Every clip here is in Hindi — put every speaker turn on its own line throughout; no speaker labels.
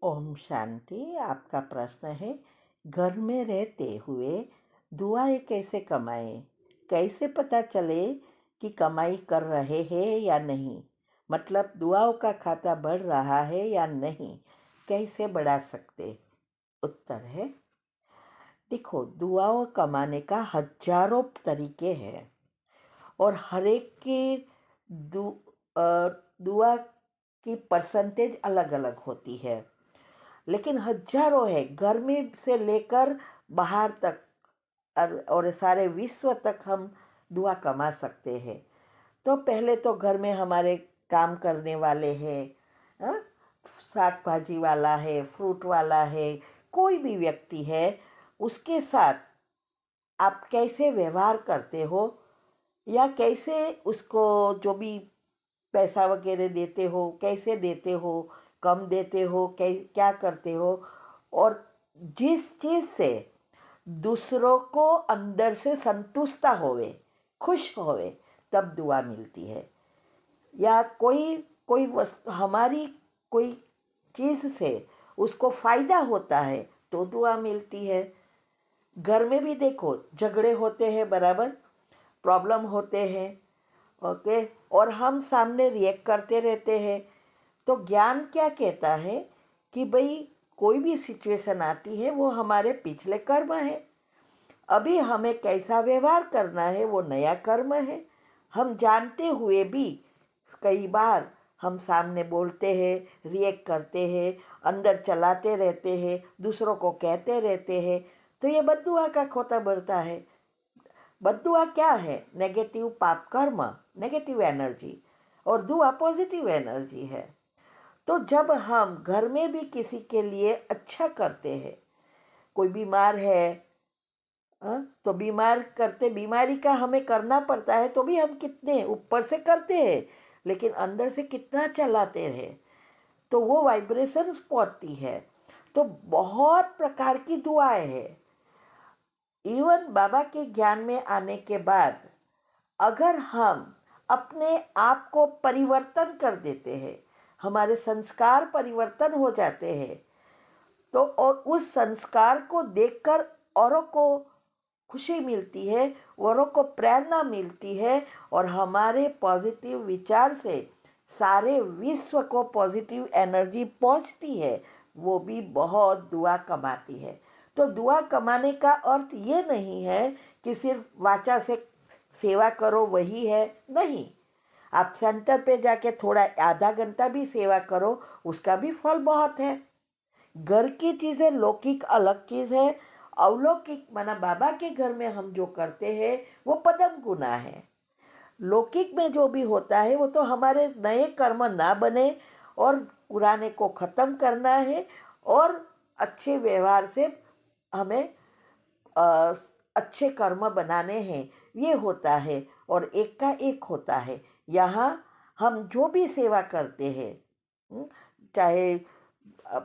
ओम शांति। आपका प्रश्न है, घर में रहते हुए दुआएं कैसे कमाएं? कैसे पता चले कि कमाई कर रहे हैं या नहीं? मतलब दुआओं का खाता बढ़ रहा है या नहीं? कैसे बढ़ा सकते? उत्तर है, देखो, दुआओं कमाने का हजारों तरीके हैं और हर एक की दु, अ, दुआ की परसेंटेज अलग अलग होती है, लेकिन हजारों है। घर में से लेकर बाहर तक और सारे विश्व तक हम दुआ कमा सकते हैं। तो पहले तो घर में हमारे काम करने वाले हैं, हाँ, साग भाजी वाला है, फ्रूट वाला है, कोई भी व्यक्ति है, उसके साथ आप कैसे व्यवहार करते हो या कैसे उसको जो भी पैसा वगैरह देते हो, कैसे देते हो, कम देते हो, क्या करते हो, और जिस चीज़ से दूसरों को अंदर से संतुष्टता होवे, खुश होवे, तब दुआ मिलती है। या कोई कोई वस्तु हमारी कोई चीज़ से उसको फ़ायदा होता है तो दुआ मिलती है। घर में भी देखो, झगड़े होते हैं, बराबर, प्रॉब्लम होते हैं, ओके, और हम सामने रिएक्ट करते रहते हैं। तो ज्ञान क्या कहता है कि भाई कोई भी सिचुएशन आती है वो हमारे पिछले कर्म है, अभी हमें कैसा व्यवहार करना है वो नया कर्म है। हम जानते हुए भी कई बार हम सामने बोलते हैं, रिएक्ट करते हैं, अंदर चलाते रहते हैं, दूसरों को कहते रहते हैं, तो ये बद्दुआ का खोता बढ़ता है। बद्दुआ क्या है? नेगेटिव पाप कर्म, नेगेटिव एनर्जी, और दुआ पॉजिटिव एनर्जी है। तो जब हम घर में भी किसी के लिए अच्छा करते हैं, कोई बीमार है, तो बीमार करते, बीमारी का हमें करना पड़ता है तो भी हम कितने ऊपर से करते हैं, लेकिन अंदर से कितना चलाते हैं, तो वो वाइब्रेशंस पहुंचती है। तो बहुत प्रकार की दुआएं हैं। इवन बाबा के ज्ञान में आने के बाद अगर हम अपने आप को परिवर्तन कर देते हैं, हमारे संस्कार परिवर्तन हो जाते हैं, तो और उस संस्कार को देखकर औरों को खुशी मिलती है, औरों को प्रेरणा मिलती है, और हमारे पॉजिटिव विचार से सारे विश्व को पॉजिटिव एनर्जी पहुंचती है, वो भी बहुत दुआ कमाती है। तो दुआ कमाने का अर्थ ये नहीं है कि सिर्फ वाचा से सेवा करो, वही है, नहीं। आप सेंटर पे जाके थोड़ा आधा घंटा भी सेवा करो, उसका भी फल बहुत है। घर की चीज़ें लौकिक अलग चीज़ है, अलौकिक माना बाबा के घर में हम जो करते हैं वो पदम गुना है। लौकिक में जो भी होता है वो तो हमारे नए कर्म ना बने और पुराने को ख़त्म करना है, और अच्छे व्यवहार से हमें अ, अच्छे कर्म बनाने हैं, ये होता है। और एक का एक होता है। यहाँ हम जो भी सेवा करते हैं, चाहे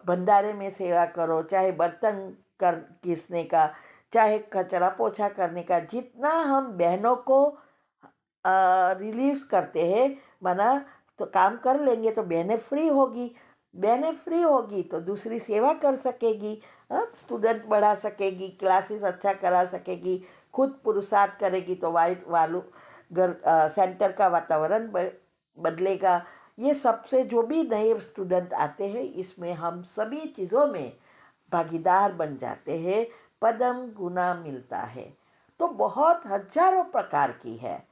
भंडारे में सेवा करो, चाहे बर्तन कर घिसने का, चाहे कचरा पोछा करने का, जितना हम बहनों को रिलीव करते हैं, माना तो काम कर लेंगे तो बहनें फ्री होगी, बहनें फ्री होगी तो दूसरी सेवा कर सकेगी, स्टूडेंट बढ़ा सकेगी, क्लासेस अच्छा करा सकेगी, खुद पुरुषार्थ करेगी तो वाइट वालू घर सेंटर का वातावरण बदलेगा। ये सबसे जो भी नए स्टूडेंट आते हैं, इसमें हम सभी चीज़ों में भागीदार बन जाते हैं, पदम गुना मिलता है। तो बहुत हजारों प्रकार की है।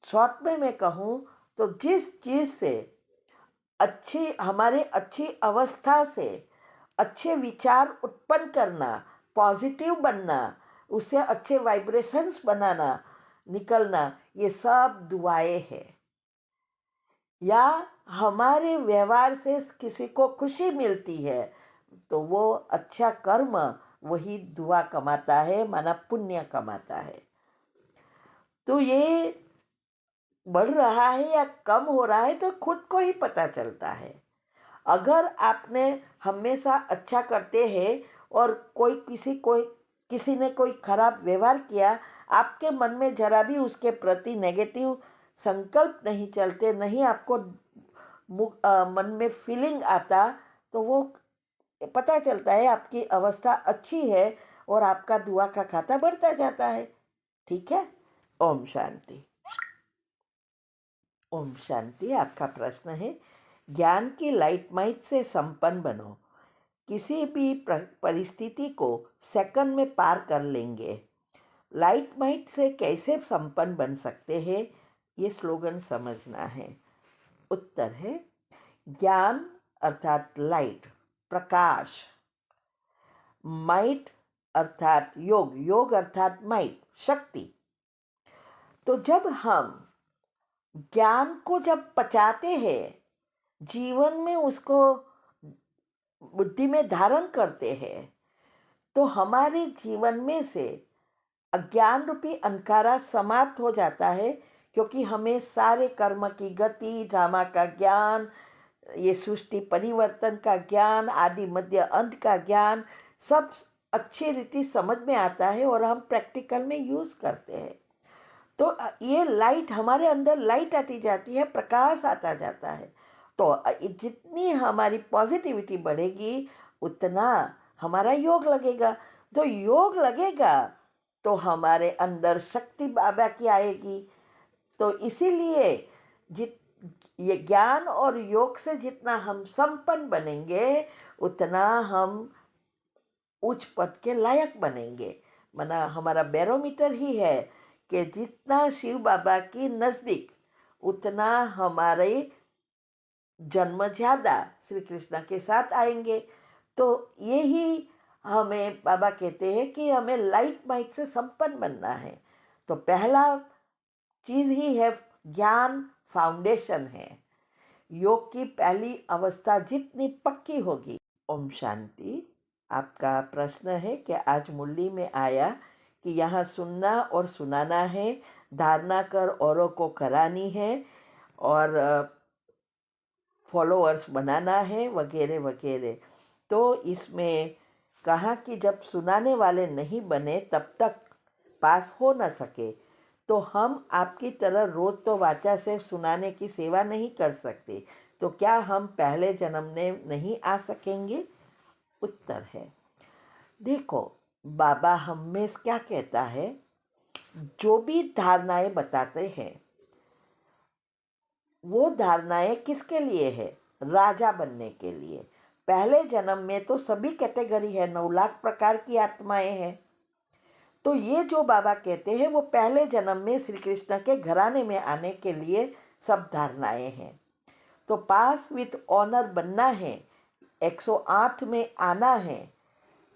शॉर्ट में मैं कहूँ तो जिस चीज़ से हमारे अच्छी अवस्था से अच्छे विचार उत्पन्न करना, पॉजिटिव बनना, उससे अच्छे वाइब्रेशंस बनाना, निकलना, ये सब दुआएं हैं। या हमारे व्यवहार से किसी को खुशी मिलती है तो वो अच्छा कर्म, वही दुआ कमाता है, माना पुण्य कमाता है। तो ये बढ़ रहा है या कम हो रहा है तो खुद को ही पता चलता है। अगर आपने हमेशा अच्छा करते हैं और किसी ने कोई खराब व्यवहार किया, आपके मन में जरा भी उसके प्रति नेगेटिव संकल्प नहीं चलते, नहीं आपको मन में फीलिंग आता, तो वो पता चलता है आपकी अवस्था अच्छी है और आपका दुआ का खाता बढ़ता जाता है। ठीक है। ओम शांति। ओम शांति। आपका प्रश्न है, ज्ञान की लाइट माइट से संपन्न बनो, किसी भी परिस्थिति को सेकंड में पार कर लेंगे। लाइट माइट से कैसे संपन्न बन सकते हैं, ये स्लोगन समझना है। उत्तर है, ज्ञान अर्थात लाइट, प्रकाश, माइट अर्थात योग, योग अर्थात माइट, शक्ति। तो जब हम ज्ञान को जब पचाते हैं, जीवन में उसको बुद्धि में धारण करते हैं, तो हमारे जीवन में से अज्ञान रूपी अंधकारा समाप्त हो जाता है, क्योंकि हमें सारे कर्म की गति, ड्रामा का ज्ञान, ये सृष्टि परिवर्तन का ज्ञान, आदि मध्य अंत का ज्ञान सब अच्छी रीति समझ में आता है और हम प्रैक्टिकल में यूज़ करते हैं। तो ये लाइट, हमारे अंदर लाइट आती जाती है, प्रकाश आता जाता है। तो जितनी हमारी पॉजिटिविटी बढ़ेगी उतना हमारा योग लगेगा। तो योग लगेगा तो हमारे अंदर शक्ति बाबा की आएगी। तो इसीलिए ये ज्ञान और योग से जितना हम संपन्न बनेंगे उतना हम उच्च पद के लायक बनेंगे। माना हमारा बैरोमीटर ही है कि जितना शिव बाबा की नज़दीक उतना हमारे जन्म ज़्यादा श्री कृष्ण के साथ आएंगे। तो यही हमें बाबा कहते हैं कि हमें लाइट माइट से संपन्न बनना है। तो पहला चीज़ ही है ज्ञान, फाउंडेशन है। योग की पहली अवस्था जितनी पक्की होगी। ओम शांति। आपका प्रश्न है कि आज मुरली में आया कि यहाँ सुनना और सुनाना है, धारणा कर औरों को करानी है और फॉलोअर्स बनाना है वगैरह वगैरह। तो इसमें कहा कि जब सुनाने वाले नहीं बने तब तक पास हो न सके, तो हम आपकी तरह रोज़ तो वाचा से सुनाने की सेवा नहीं कर सकते, तो क्या हम पहले जन्म में नहीं आ सकेंगे? उत्तर है, देखो बाबा हमेशा क्या कहता है, जो भी धारणाएं बताते हैं वो धारणाएं किसके लिए है? राजा बनने के लिए। पहले जन्म में तो सभी कैटेगरी है, 9 लाख प्रकार की आत्माएं हैं। तो ये जो बाबा कहते हैं वो पहले जन्म में श्री कृष्ण के घराने में आने के लिए सब धारणाएं हैं। तो पास विथ ऑनर बनना है, 108 में आना है,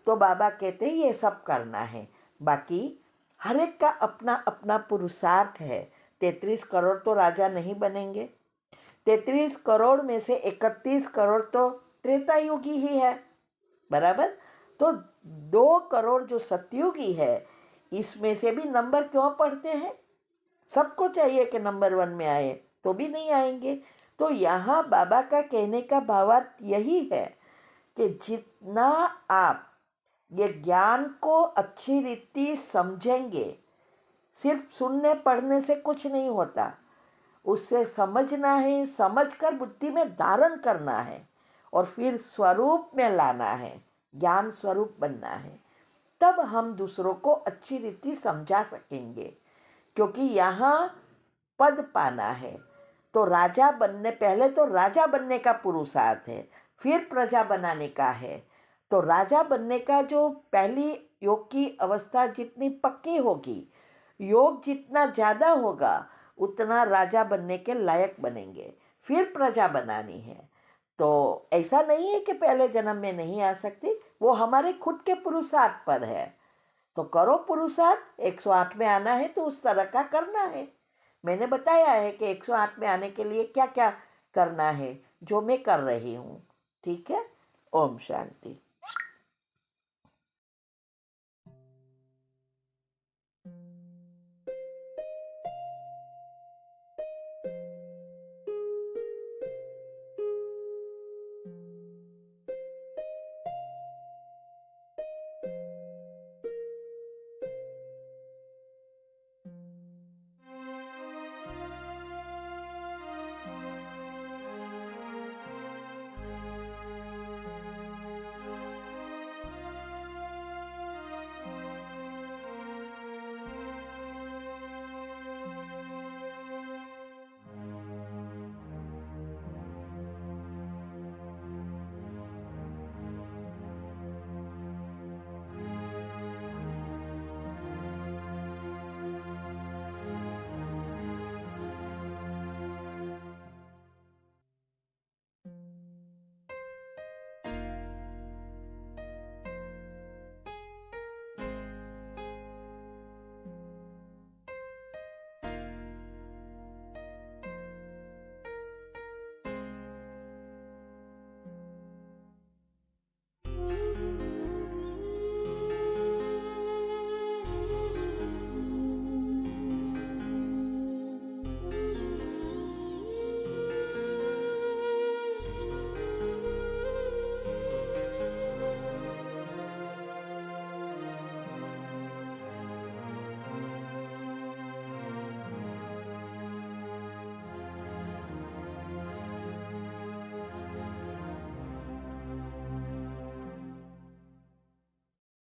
तो बाबा कहते हैं ये सब करना है। बाकी हर एक का अपना अपना पुरुषार्थ है। 33 करोड़ तो राजा नहीं बनेंगे। 33 करोड़ में से 31 करोड़ तो त्रेता युगी ही है, बराबर। तो 2 करोड़ जो सतयुगी है, इसमें से भी नंबर क्यों पढ़ते हैं? सबको चाहिए कि नंबर 1 में आए, तो भी नहीं आएंगे। तो यहाँ बाबा का कहने का भावार्थ यही है कि जितना आप ये ज्ञान को अच्छी रीति समझेंगे, सिर्फ सुनने पढ़ने से कुछ नहीं होता, उससे समझना है, समझकर बुद्धि में धारण करना है और फिर स्वरूप में लाना है, ज्ञान स्वरूप बनना है। तब हम दूसरों को अच्छी रीति समझा सकेंगे, क्योंकि यहाँ पद पाना है। तो राजा बनने, पहले तो राजा बनने का पुरुषार्थ है, फिर प्रजा बनाने का है। तो राजा बनने का जो पहली योग की अवस्था जितनी पक्की होगी, योग जितना ज़्यादा होगा उतना राजा बनने के लायक बनेंगे। फिर प्रजा बनानी है। तो ऐसा नहीं है कि पहले जन्म में नहीं आ सकती, वो हमारे खुद के पुरुषार्थ पर है। तो करो पुरुषार्थ, 108 में आना है तो उस तरह का करना है। मैंने बताया है कि 108 में आने के लिए क्या क्या करना है, जो मैं कर रही हूँ। ठीक है। ओम शांति।